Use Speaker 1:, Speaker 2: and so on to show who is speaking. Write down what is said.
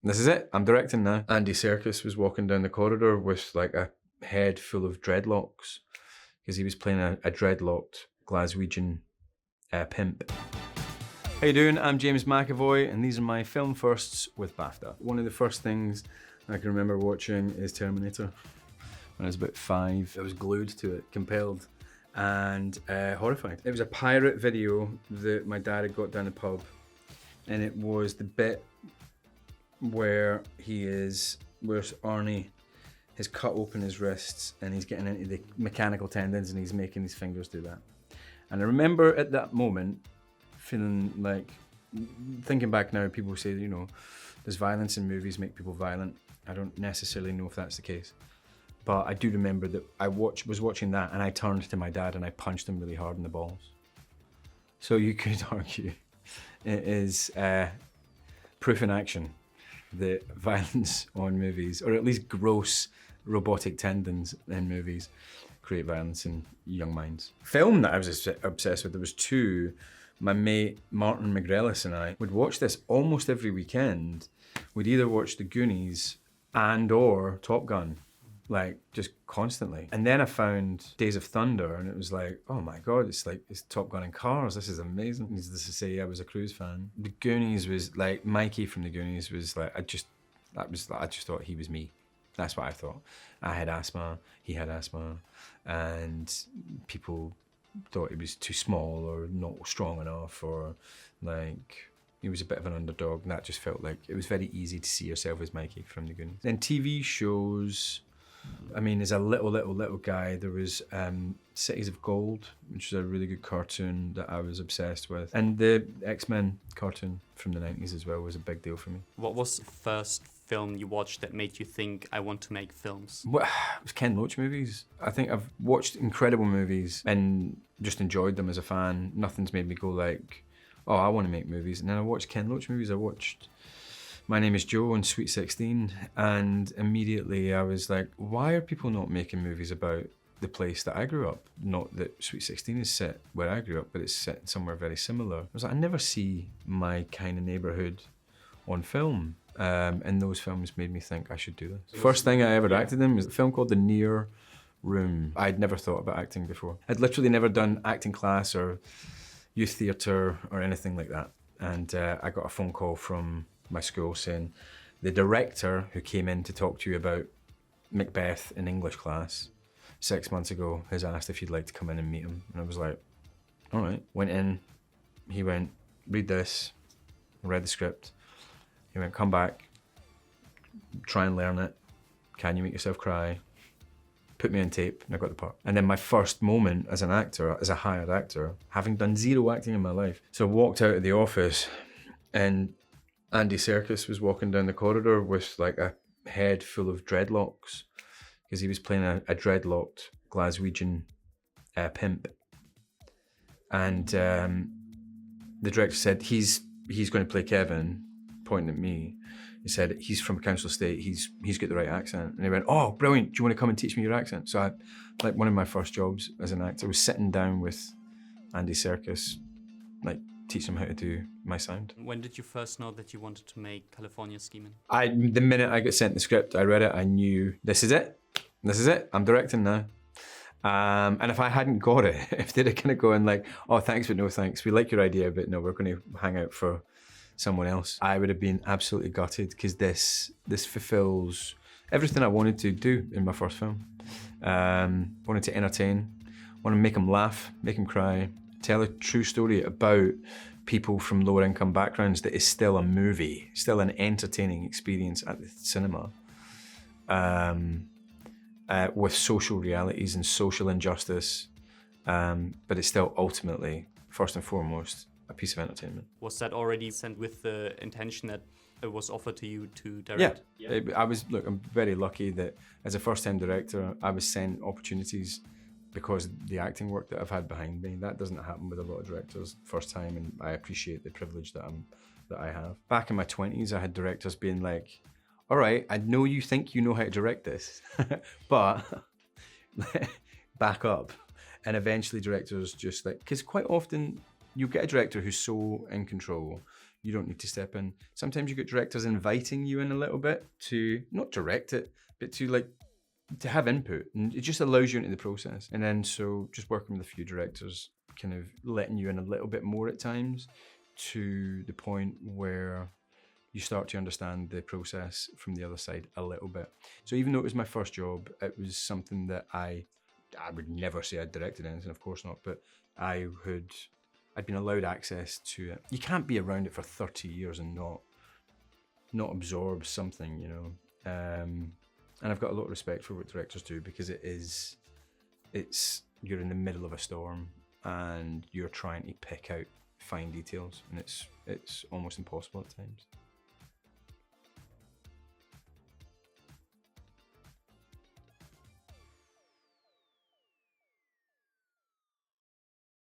Speaker 1: This is it, I'm directing now. Andy Serkis was walking down the corridor with like a head full of dreadlocks because he was playing a dreadlocked Glaswegian pimp. How you doing? I'm James McAvoy and these are my film firsts with BAFTA. One of the first things I can remember watching is Terminator. When I was about 5, I was glued to it, compelled and horrified. It was a pirate video that my dad had got down the pub, and it was the bit where where's Arnie has cut open his wrists and he's getting into the mechanical tendons and he's making his fingers do that. And I remember at that moment feeling like, thinking back now, people say, you know, does violence in movies make people violent? I don't necessarily know if that's the case. But I do remember that I was watching that and I turned to my dad and I punched him really hard in the balls. So you could argue it is proof in action that violence on movies, or at least gross robotic tendons in movies, create violence in young minds. Film that I was obsessed with, there was two. My mate Martin McGrelis and I would watch this almost every weekend. We'd either watch the Goonies and or Top Gun, like just constantly. And then I found Days of Thunder and it was like, oh my God, it's Top Gun in cars, this is amazing. Needless to say, I was a Cruise fan. The Goonies was like, Mikey from the Goonies was like, I just thought he was me. That's what I thought. I had asthma, he had asthma, and people thought he was too small or not strong enough, or like, he was a bit of an underdog, and that just felt like it was very easy to see yourself as Mikey from the Goonies. Then TV shows, I mean, as a little guy, there was Cities of Gold, which is a really good cartoon that I was obsessed with. And the X-Men cartoon from the 90s as well was a big deal for me.
Speaker 2: What was the first film you watched that made you think, I want to make films?
Speaker 1: Well, it was Ken Loach movies. I think I've watched incredible movies and just enjoyed them as a fan. Nothing's made me go like, oh, I want to make movies. And then I watched Ken Loach movies. I watched My Name is Joe and Sweet 16, and immediately I was like, why are people not making movies about the place that I grew up? Not that Sweet 16 is set where I grew up, but it's set somewhere very similar. I was like, I never see my kind of neighborhood on film. And those films made me think I should do this. First thing I ever acted in was a film called The Near Room. I'd never thought about acting before. I'd literally never done acting class or youth theatre or anything like that. And I got a phone call from my school saying, the director who came in to talk to you about Macbeth in English class 6 months ago has asked if you'd like to come in and meet him. And I was like, all right. Went in, he went, read this, read the script. He went, come back, try and learn it. Can you make yourself cry? Put me on tape, and I got the part. And then my first moment as an actor, as a hired actor, having done zero acting in my life. So I walked out of the office and Andy Serkis was walking down the corridor with like a head full of dreadlocks because he was playing a dreadlocked Glaswegian pimp. And the director said, he's going to play Kevin, pointing at me. He said, he's from Council Estate, he's got the right accent. And he went, oh, brilliant, do you want to come and teach me your accent? So like one of my first jobs as an actor was sitting down with Andy Serkis, like teach him how to do my sound.
Speaker 2: When did you first know that you wanted to make California Schemin?
Speaker 1: The minute I got sent the script, I read it, I knew, this is it, I'm directing now. And if I hadn't got it, if they'd have kind of gone like, oh, thanks, but no thanks, we like your idea, but no, we're going to hang out for someone else, I would have been absolutely gutted, because this fulfills everything I wanted to do in my first film. Wanted to entertain, want to make them laugh, make them cry, tell a true story about people from lower income backgrounds that is still a movie, still an entertaining experience at the cinema, with social realities and social injustice, but it's still ultimately, first and foremost, a piece of entertainment.
Speaker 2: Was that already sent with the intention that it was offered to you to direct?
Speaker 1: Yeah. I'm very lucky that as a first-time director, I was sent opportunities because of the acting work that I've had behind me. That doesn't happen with a lot of directors first time, and I appreciate the privilege that I have. Back in my 20s, I had directors being like, all right, I know you think you know how to direct this, but back up. And eventually directors just like, because quite often you get a director who's so in control, You don't need to step in. Sometimes you get directors inviting you in a little bit to not direct it, but to have input, and it just allows you into the process. And then so just working with a few directors, kind of letting you in a little bit more at times, to the point where you start to understand the process from the other side a little bit. So even though it was my first job, it was something that I would never say I'd directed anything, of course not, but I'd been allowed access to it. You can't be around it for 30 years and not absorb something, you know. And I've got a lot of respect for what directors do, because you're in the middle of a storm and you're trying to pick out fine details, and it's almost impossible at times.